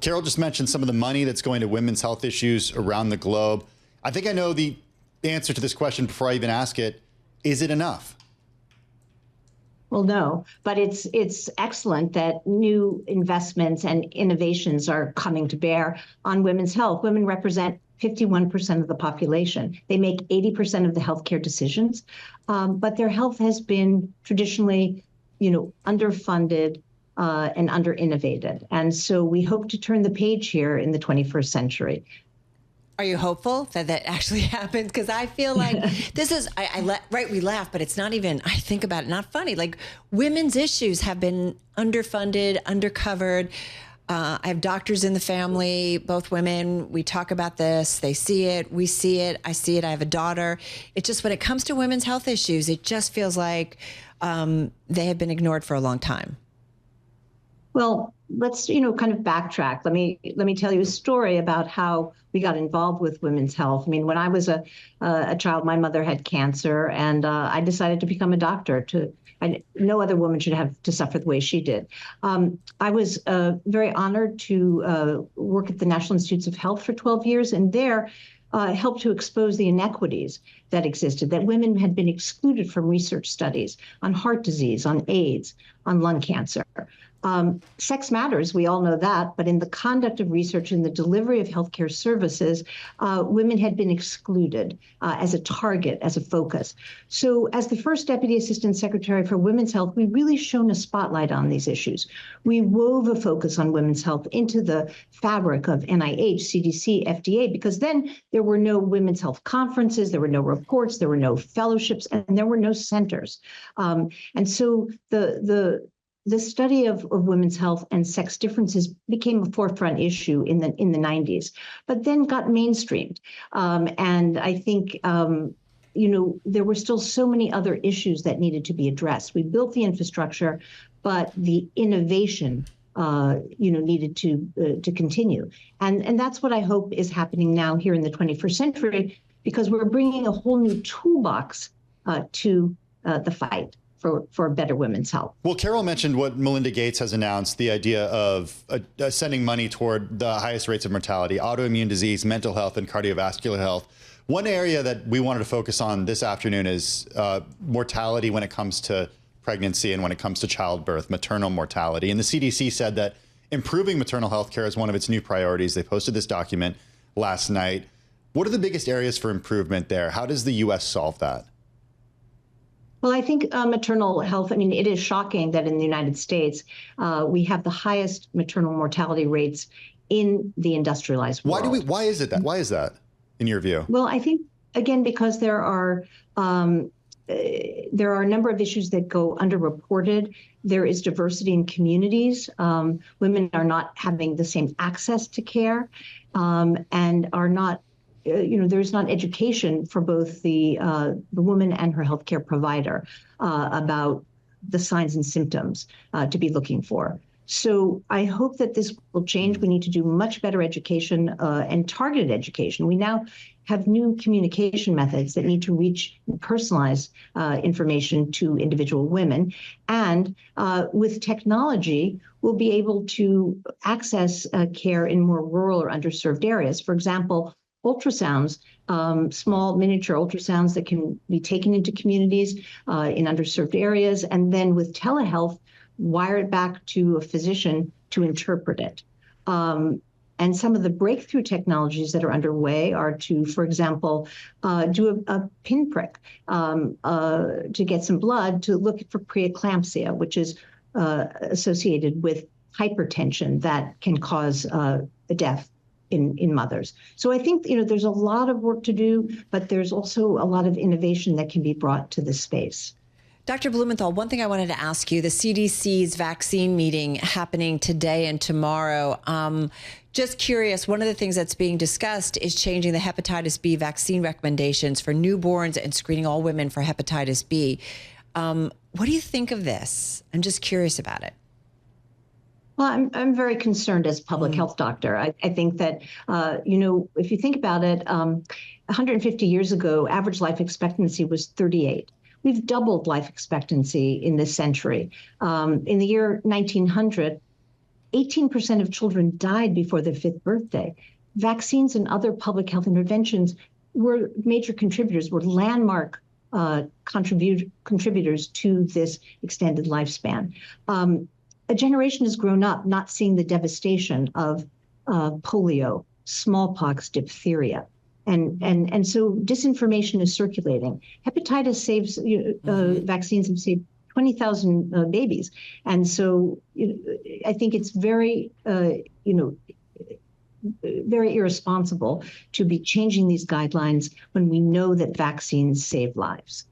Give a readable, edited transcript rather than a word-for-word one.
Carol just mentioned some of the money that's going to women's health issues around the globe. I think I know the answer to this question before I even ask it. Is it enough? Well, no, but it's excellent that new investments and innovations are coming to bear on women's health. Women represent 51% of the population. They make 80% of the healthcare decisions, but their health has been traditionally, underfunded and under-innovated. And so we hope to turn the page here in the 21st century. Are you hopeful that that actually happens? Because I feel like this is, we laugh, but it's not even, I think about it, not funny. Like women's issues have been underfunded, undercovered. I have doctors in the family, both women. We talk about this. They see it. We see it. I see it. I have a daughter. It's just when it comes to women's health issues, it just feels like they have been ignored for a long time. Well, let's, kind of backtrack. Let me tell you a story about how we got involved with women's health. I mean, when I was a child, my mother had cancer, and I decided to become a doctor. No other woman should have to suffer the way she did. I was very honored to work at the National Institutes of Health for 12 years, and there helped to expose the inequities that existed, that women had been excluded from research studies on heart disease, on AIDS, on lung cancer. Sex matters, we all know that, but in the conduct of research and the delivery of healthcare services, women had been excluded as a target, as a focus. So as the first Deputy Assistant Secretary for Women's Health, we really shone a spotlight on these issues. We wove a focus on women's health into the fabric of NIH, CDC, FDA, because then there were no women's health conferences, there were no reports, there were no fellowships, and there were no centers. And so the study of women's health and sex differences became a forefront issue in the 90s, but then got mainstreamed. And I think, there were still so many other issues that needed to be addressed. We built the infrastructure, but the innovation, needed to continue. And that's what I hope is happening now here in the 21st century, because we're bringing a whole new toolbox to the fight for better women's health. Well, Carol mentioned what Melinda Gates has announced, the idea of sending money toward the highest rates of mortality, autoimmune disease, mental health, and cardiovascular health. One area that we wanted to focus on this afternoon is mortality when it comes to pregnancy and when it comes to childbirth, maternal mortality. And the CDC said that improving maternal health care is one of its new priorities. They posted this document last night. What are the biggest areas for improvement there? How does the U.S. solve that? Well, I think maternal health, it is shocking that in the United States, we have the highest maternal mortality rates in the industrialized world. Why is that, in your view? Well, I think, again, because there are a number of issues that go underreported. There is diversity in communities. Women are not having the same access to care and are not there's not education for both the woman and her healthcare provider about the signs and symptoms to be looking for. So I hope that this will change. We need to do much better education and targeted education. We now have new communication methods that need to reach and personalize information to individual women. And with technology, we'll be able to access care in more rural or underserved areas. For example, ultrasounds, small miniature ultrasounds that can be taken into communities in underserved areas, and then with telehealth, wire it back to a physician to interpret it. And some of the breakthrough technologies that are underway are to, for example, do a pinprick to get some blood to look for preeclampsia, which is associated with hypertension that can cause a death in mothers. So I think, there's a lot of work to do, but there's also a lot of innovation that can be brought to this space. Dr. Blumenthal, one thing I wanted to ask you, the CDC's vaccine meeting happening today and tomorrow. Just curious, one of the things that's being discussed is changing the hepatitis B vaccine recommendations for newborns and screening all women for hepatitis B. What do you think of this? I'm just curious about it. Well, I'm very concerned as a public health doctor. I think that, if you think about it, 150 years ago, average life expectancy was 38. We've doubled life expectancy in this century. In the year 1900, 18% of children died before their 5th birthday. Vaccines and other public health interventions were major contributors, were landmark contributors to this extended lifespan. A generation has grown up not seeing the devastation of polio, smallpox, diphtheria. And so disinformation is circulating. Hepatitis saves, vaccines have saved 20,000 babies. And so I think it's very, very irresponsible to be changing these guidelines when we know that vaccines save lives.